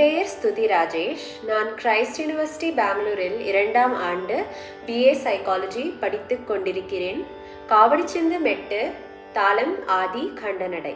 பெயர் ஸ்துதி ராஜேஷ். நான் Christ university பெங்களூரில் 2ஆம் ஆண்டு BA சைக்காலஜி படித்துக் கொண்டிருக்கிறேன். காவடிச்சிந்து மெட்டு, தாளம் ஆதி கண்டனடை.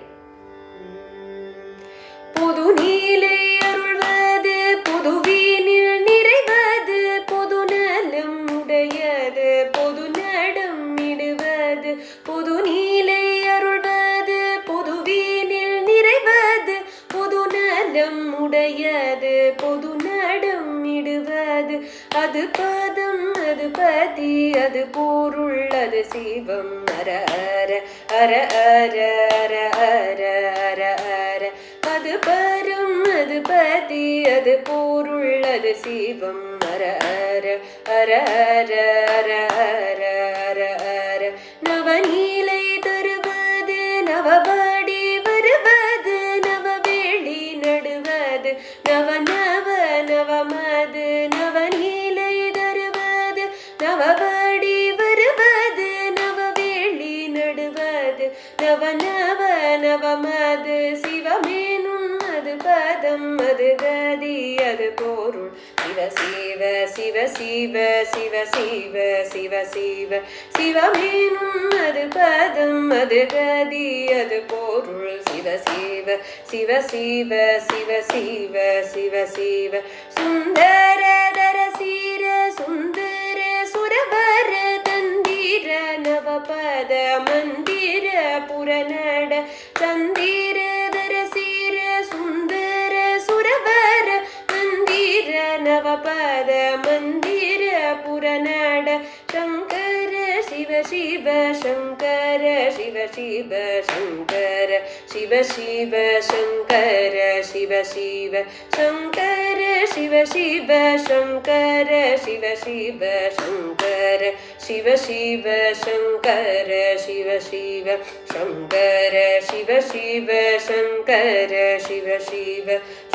பொது நீலை அருள்வது, பொதுவீனில் நிறைவது, பொது நலம் உடையது, பொது நடம் இடுவது. பொது நீலை அருள்வது, பொதுவீனில் நிறைவது, பொது நலம் உடையது, பொது நடம் இடுவது. அது பதம், அது பதி, அது பொருள், அது சிவம். அர அர அர அர அர அர அர அர. அது பரம், அது பதி, அது பொருள், அது சிவம். அர அர அர அர அர அர அர அர. நவநீலை தருவது, நவபாடி வருவது, நவவேளி நடுவது, நவ நவ நவமது. நவநீலை தருவது, நவபாடி வருவது, நவவேளி நடுவது, நவ நவ நவமது. சிவமேனும் அது பதம், அது கதி, அது பொருள். சிவ சிவ சிவ சிவ சிவ சிவ சிவ சிவ. சிவமேனும் அது பதம், அது கதி, அது பொருள். சிவ சிவ சிவ சிவ சிவ சிவ சிவ சிவ. சுந்தர தரசீர சுந்தர சுரபர தந்திர நவபத மந்திர புறநட சந்திர தரசீர சுந்தர சுரபர மந்திர நவபத மந்திர புறநட. சங்கர சிவ சிவ சங்கர சிவ சிவ சங்கர சிவ சிவ சங்கர சிவ சிவ சங்கர சிவ சிவ சங்கர சிவ சிவ சங்கர சிவ சிவ சங்கர சிவ சிவ சங்கர சிவ சிவ சங்கர சிவ சிவ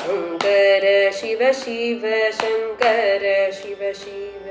சங்கர சிவ சிவ சங்கர சிவ சிவ.